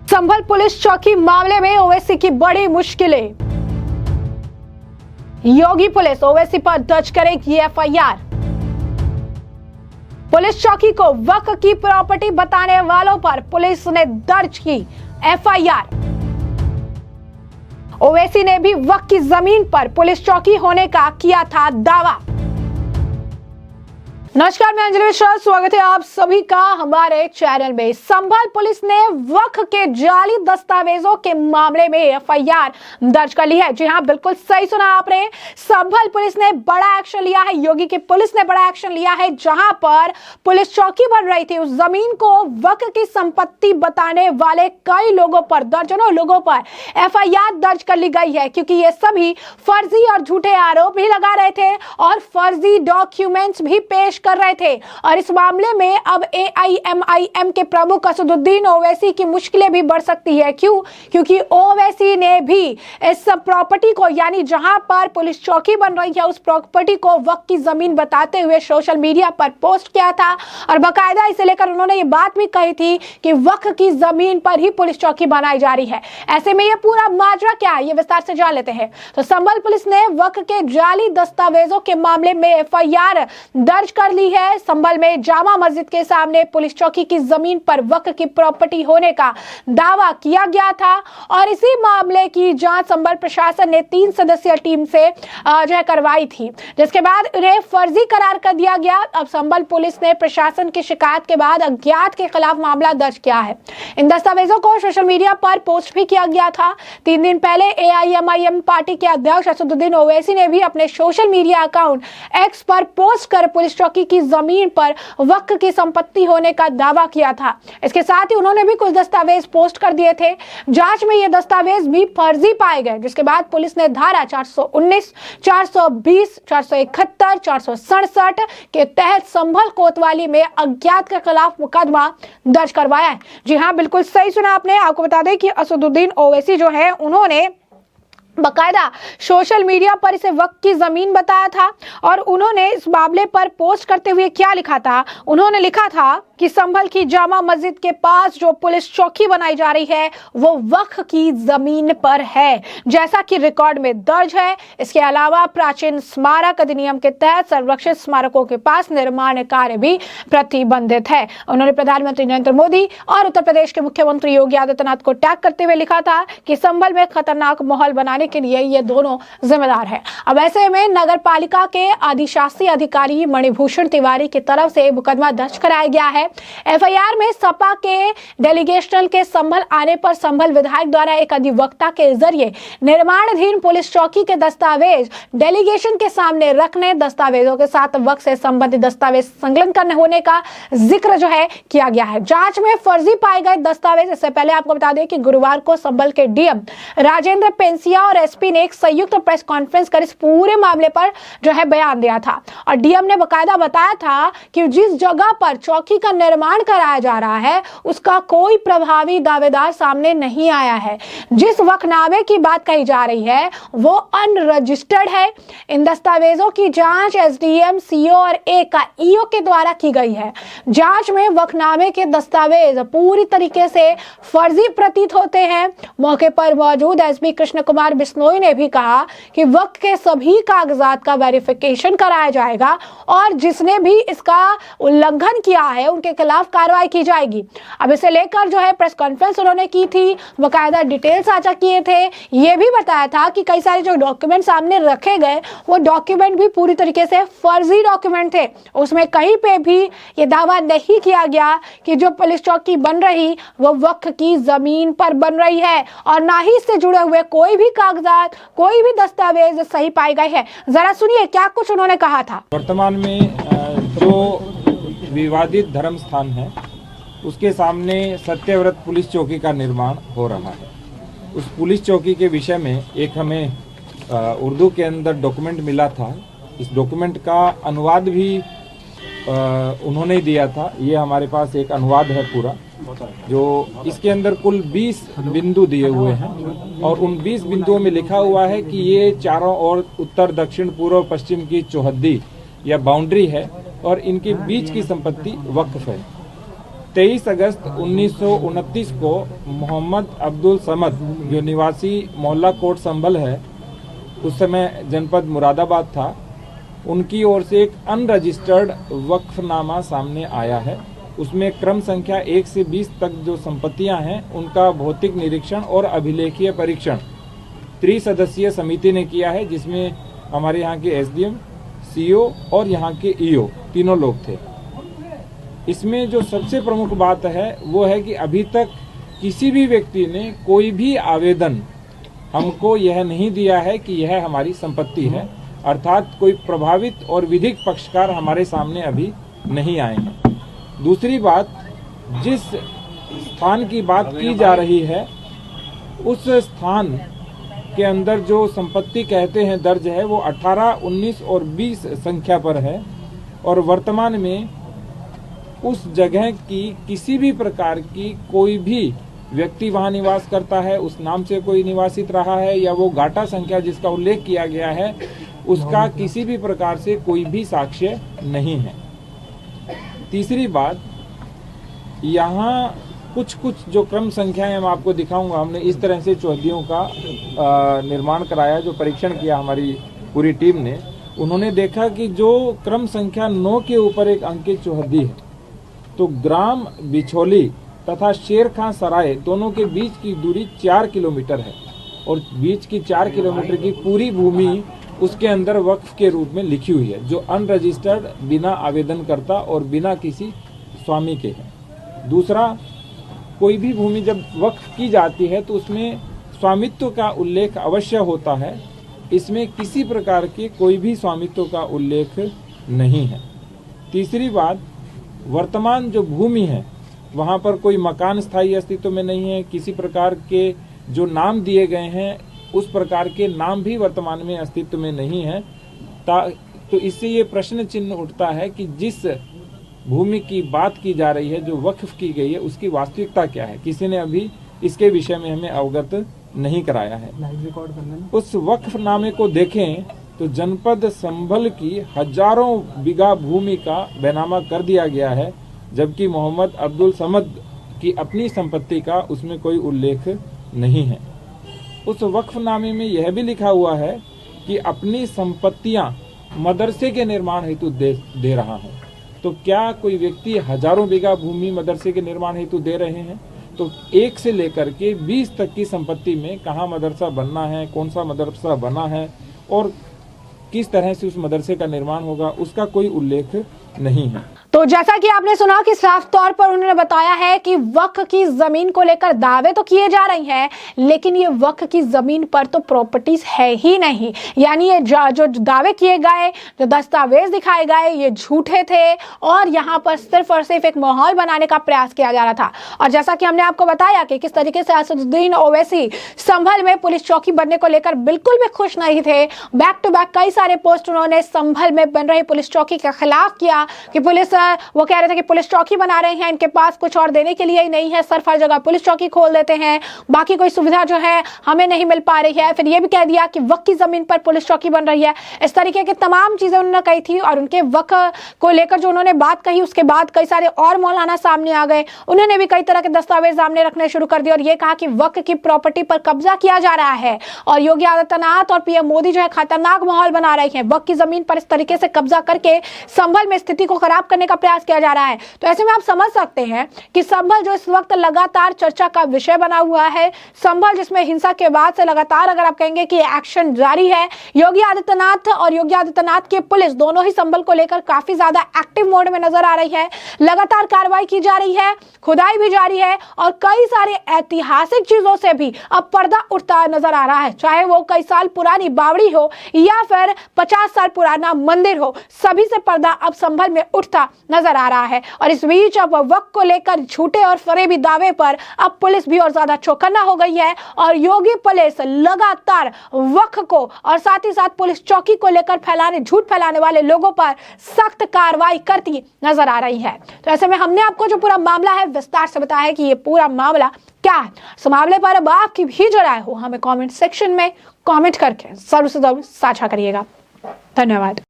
संभल police चौकी मामले में ओवैसी की बड़ी मुश्किलें। योगी पुलिस ओवैसी पर दर्ज करेगी एफआईआर। पुलिस चौकी को वक्फ की प्रॉपर्टी बताने वालों पर पुलिस ने दर्ज की एफआईआर। ओवैसी ने भी वक्फ की जमीन पर पुलिस चौकी होने का किया था दावा। नमस्कार, मैं अंजलि मिश्रा, स्वागत है आप सभी का हमारे चैनल में। संभल पुलिस ने वक्फ के जाली दस्तावेजों के मामले में एफआईआर दर्ज कर ली है। जी हां, बिल्कुल सही सुना आपने। संभल पुलिस ने बड़ा एक्शन लिया है, योगी की पुलिस ने बड़ा एक्शन लिया है। जहां पर पुलिस चौकी बन रही थी, उस जमीन को वक्फ की संपत्ति बताने वाले कई लोगों पर, दर्जनों लोगों पर एफआईआर दर्ज कर ली गई है, क्योंकि ये सभी फर्जी और झूठे आरोप भी लगा रहे थे और फर्जी डॉक्यूमेंट्स भी पेश कर रहे थे। और इस मामले में अब एआईएमआईएम के प्रमुख असदुद्दीन ओवैसी की मुश्किलें भी बढ़ सकती है। क्यों? क्योंकि ओवैसी ने भी इस प्रॉपर्टी को, यानी जहां पर पुलिस चौकी बन रही है, उस प्रॉपर्टी को वक्फ की जमीन बताते हुए सोशल मीडिया पर पोस्ट किया था और बाकायदा इसे लेकर उन्होंने ये बात भी कही थी कि वक्फ की जमीन पर ही पुलिस चौकी बनाई जा रही है। ऐसे में ये पूरा माजरा क्या है, ये विस्तार से जान लेते हैं। तो संभल पुलिस ने वक्फ के जाली दस्तावेजों के मामले में एफआईआर दर्ज कर ली है। संभल में जामा मस्जिद के सामने पुलिस चौकी की जमीन पर वक्फ की प्रॉपर्टी होने का दावा किया गया था और इसी मामले की जांच संभल प्रशासन ने 3 सदस्यीय टीम से जो है करवाई थी, जिसके बाद उन्हें फर्जी करार कर दिया गया। अब संभल पुलिस ने प्रशासन की शिकायत के बाद अज्ञात के खिलाफ मामला दर्ज किया है। इन दस्तावेजों को सोशल मीडिया पर पोस्ट भी किया गया था। 3 दिन पहले एआईएमआईएम पार्टी के अध्यक्ष असदुद्दीन ओवैसी ने भी अपने सोशल मीडिया अकाउंट एक्स पर पोस्ट कर पुलिस चौकी की जमीन पर वक्फ की संपत्ति होने का दावा किया था। इसके साथ ही उन्होंने भी कुछ दस्तावेज पोस्ट कर दिए थे। जांच में ये दस्तावेज भी फर्जी पाए गए, जिसके बाद पुलिस ने धारा 419, 420, 471, 467 के तहत संभल कोतवाली में अज्ञात के खिलाफ मुकदमा दर्ज करवाया है। जी हाँ, बिल्कुल सही सुना आपने। आपको बता दें कि असदुद्दीन ओवैसी जो है, उन्होंने बाकायदा सोशल मीडिया पर इसे वक्फ की जमीन बताया था और उन्होंने इस मामले पर पोस्ट करते हुए क्या लिखा था? उन्होंने लिखा था कि संभल की जामा मस्जिद के पास जो पुलिस चौकी बनाई जा रही है वो वक्फ की जमीन पर है, जैसा कि रिकॉर्ड में दर्ज है। इसके अलावा प्राचीन स्मारक अधिनियम के तहत संरक्षित स्मारकों के पास निर्माण कार्य भी प्रतिबंधित है। उन्होंने प्रधानमंत्री नरेंद्र मोदी और उत्तर प्रदेश के मुख्यमंत्री योगी आदित्यनाथ को टैग करते हुए लिखा था कि संभल में खतरनाक माहौल बनाने के लिए ये दोनों जिम्मेदार है। अब ऐसे में नगर पालिका के अधिशासी अधिकारी मणिभूषण तिवारी की तरफ से मुकदमा दर्ज कराया गया है। एफआईआर में सपा के डेलीगेशन के संभल आने पर संभल विधायक द्वारा एक अधिवक्ता के जरिए निर्माणाधीन पुलिस चौकी के दस्तावेज डेलीगेशन के सामने रखने, दस्तावेजों के साथ वक्त से संबंधित दस्तावेज संकलन करने होने का जिक्र जो है किया गया है। जांच में फर्जी पाए गए दस्तावेज, इससे पहले आपको बता दें कि गुरुवार को संभल के डीएम राजेंद्र पेंसिया और एसपी ने एक संयुक्त प्रेस कॉन्फ्रेंस कर इस पूरे मामले पर जो है बयान दिया था और डीएम ने बकायदा बताया था कि जिस जगह पर चौकी का निर्माण कराया जा रहा है उसका कोई प्रभावी दावेदार सामने नहीं आया है। जिस वक्फनामे की बात कही जा रही है वो अनरजिस्टर्ड है। इन दस्तावेजों की जांच एसडीएम, सीओ और ईओ के द्वारा की गई है। जांच में वक्फनामे के दस्तावेज पूरी तरीके से फर्जी प्रतीत होते हैं। मौके पर मौजूद एसपी कृष्ण कुमार बिश्नोई ने भी कहा कि वक्त के सभी कागजात का वेरिफिकेशन कराया जाएगा और जिसने भी इसका उल्लंघन किया है उनके खिलाफ कार्रवाई की जाएगी। अब इसे लेकर जो है प्रेस कॉन्फ्रेंस उन्होंने की थी, बकायदा डिटेल साझा किए थे। ये भी बताया था कि कई सारे जो डॉक्यूमेंट सामने रखे गए वो डॉक्यूमेंट भी पूरी तरीके से फर्जी डॉक्यूमेंट थे। उसमें कहीं पे भी ये दावा नहीं किया गया कि जो पुलिस चौकी बन रही वो वक्फ की जमीन पर बन रही है और ना ही इससे जुड़े हुए कोई भी कागजात, कोई भी दस्तावेज सही पाए गए हैं। जरा सुनिए क्या कुछ उन्होंने कहा था। वर्तमान में जो विवादित धर्म स्थान है उसके सामने सत्यव्रत पुलिस चौकी का निर्माण हो रहा है। उस पुलिस चौकी के विषय में एक हमें उर्दू के अंदर डॉक्यूमेंट मिला था। इस डॉक्यूमेंट का अनुवाद भी उन्होंने ही दिया था। ये हमारे पास एक अनुवाद है पूरा, जो इसके अंदर कुल 20 बिंदु दिए हुए हैं और उन 20 बिंदुओं में लिखा हुआ है कि ये चारों ओर उत्तर, दक्षिण, पूर्व, पश्चिम की चौहद्दी या बाउंड्री है और इनके बीच की संपत्ति वक्फ है। 23 अगस्त 1929 को मोहम्मद अब्दुल समद, जो निवासी मोहल्ला कोट संभल है, उस समय जनपद मुरादाबाद था, उनकी ओर से एक अनरजिस्टर्ड वक्फनामा सामने आया है। उसमें क्रम संख्या 1 से 20 तक जो संपत्तियां हैं उनका भौतिक निरीक्षण और अभिलेखीय परीक्षण त्रिसदस्यीय समिति ने किया है, जिसमें हमारे यहाँ के एसडीएम, सीओ और यहाँ के ईओ तीनों लोग थे। इसमें जो सबसे प्रमुख बात है वो है कि अभी तक किसी भी व्यक्ति ने कोई भी आवेदन हमको यह नहीं दिया है कि यह हमारी संपत्ति है, अर्थात कोई प्रभावित और विधिक पक्षकार हमारे सामने अभी नहीं आए हैं। दूसरी बात, जिस स्थान की बात की जा रही है उस स्थान के अंदर जो संपत्ति कहते हैं दर्ज है वो 18, 19 और 20 संख्या पर है और वर्तमान में उस जगह की किसी भी प्रकार की कोई भी व्यक्ति वहां निवास करता है, उस नाम से कोई निवासित रहा है या वो गाटा संख्या जिसका उल्लेख किया गया है उसका किसी भी प्रकार से कोई भी साक्ष्य नहीं है। तीसरी बात, यहाँ कुछ जो क्रम संख्याएं मैं आपको दिखाऊंगा। हमने इस तरह से चौहदियों का निर्माण कराया, जो परीक्षण किया हमारी पूरी टीम ने। उन्होंने देखा कि जो क्रम संख्या 9 के ऊपर एक अंकित चौहदी है, तो ग्राम बिछोली तथा शेर खां सराय दोनों के बीच की दूरी 4 किलोमीटर है और बीच की 4 किलोमीटर की पूरी भूमि उसके अंदर वक्फ के रूप में लिखी हुई है, जो अनरजिस्टर्ड, बिना आवेदनकर्ता और बिना किसी स्वामी के है। दूसरा, कोई भी भूमि जब वक्फ की जाती है तो उसमें स्वामित्व का उल्लेख अवश्य होता है, इसमें किसी प्रकार के कोई भी स्वामित्व का उल्लेख नहीं है। तीसरी बात, वर्तमान जो भूमि है वहाँ पर कोई मकान स्थायी अस्तित्व में नहीं है, किसी प्रकार के जो नाम दिए गए हैं उस प्रकार के नाम भी वर्तमान में अस्तित्व में नहीं है। तो इससे ये प्रश्न चिन्ह उठता है कि जिस भूमि की बात की जा रही है, जो वक्फ की गई है, उसकी वास्तविकता क्या है। किसी ने अभी इसके विषय में हमें अवगत नहीं कराया है। उस वक्फनामे को देखें तो जनपद संभल की हजारों बीघा भूमि का बैनामा कर दिया गया है, जबकि मोहम्मद अब्दुल समद की अपनी संपत्ति का उसमें कोई उल्लेख नहीं है। उस वक्फनामे में यह भी लिखा हुआ है कि अपनी संपत्तियां मदरसे के निर्माण हेतु दे रहा है। तो क्या कोई व्यक्ति हजारों बीघा भूमि मदरसे के निर्माण हेतु दे रहे हैं? तो 1 से लेकर के 20 तक की संपत्ति में कहाँ मदरसा बनना है, कौन सा मदरसा बना है और किस तरह से उस मदरसे का निर्माण होगा, उसका कोई उल्लेख नहीं है। तो जैसा कि आपने सुना कि साफ तौर पर उन्होंने बताया है कि वक्फ की जमीन को लेकर दावे तो किए जा रही हैं, लेकिन ये वक्फ की जमीन पर तो प्रॉपर्टीज है ही नहीं। यानी ये जो दावे किए गए, जो दस्तावेज दिखाए गए, ये झूठे थे और यहाँ पर सिर्फ और सिर्फ एक माहौल बनाने का प्रयास किया जा रहा था। और जैसा कि हमने आपको बताया कि किस तरीके से असदुद्दीन ओवैसी संभल में पुलिस चौकी बनने को लेकर बिल्कुल भी खुश नहीं थे। बैक टू बैक कई सारे पोस्ट उन्होंने संभल में बन रही पुलिस चौकी के खिलाफ किया कि पुलिस, वो कह रहे थे कि पुलिस चौकी बना रहे हैं, इनके पास कुछ और देने के लिए ही नहीं है, सिर्फ हर जगह पुलिस चौकी खोल देते हैं, बाकी कोई सुविधा जो है हमें नहीं मिल पा रही है। फिर ये भी कह दिया कि वक्फ की जमीन पर पुलिस चौकी बन रही है। इस तरीके की तमाम चीजें उन्होंने कही थी और उनके वक्फ को लेकर जो उन्होंने बात कही, उसके बाद कई सारे और मौलाना सामने आ गए। उन्होंने भी कई तरह के दस्तावेज सामने रखने शुरू कर दिए और ये कहा कि वक्फ की प्रॉपर्टी पर कब्जा किया जा रहा है और योगी आदित्यनाथ और पीएम मोदी जो है खतरनाक माहौल बना रहे हैं। वक्फ की जमीन पर इस तरीके से कब्जा करके संभल में स्थिति को खराब करने का प्रयास किया जा रहा है। तो ऐसे में आप समझ सकते हैं कि संभल जो इस वक्त लगातार चर्चा का विषय बना हुआ है, संभल जिसमें हिंसा के बाद से लगातार अगर आप कहेंगे कि एक्शन जारी है। योगी आदित्यनाथ और योगी आदित्यनाथ की पुलिस दोनों ही संभल को लेकर काफी ज्यादा एक्टिव मोड में नजर आ रही है। लगातार कार्रवाई की जा रही है, खुदाई भी जारी है और कई सारे ऐतिहासिक चीजों से भी अब पर्दा उठता नजर आ रहा है, चाहे वो कई साल पुरानी बावड़ी हो या फिर 50 साल पुराना मंदिर हो, सभी से पर्दा अब संभल में उठता नजर आ रहा है। और इस बीच अब वक्फ को लेकर झूठे और फरेबी दावे पर अब पुलिस भी और ज्यादा चौकन्ना हो गई है और योगी पुलिस लगातार वक्फ को और साथ ही साथ पुलिस चौकी को लेकर झूठ फैलाने वाले लोगों पर सख्त कार्रवाई करती नजर आ रही है। तो ऐसे में हमने आपको जो पूरा मामला है विस्तार से बताया है कि ये पूरा मामला क्या है। इस मामले पर अब आपकी भी जो राय हो हमें कमेंट सेक्शन में कमेंट करके जरूर से जरूर साझा करिएगा। धन्यवाद।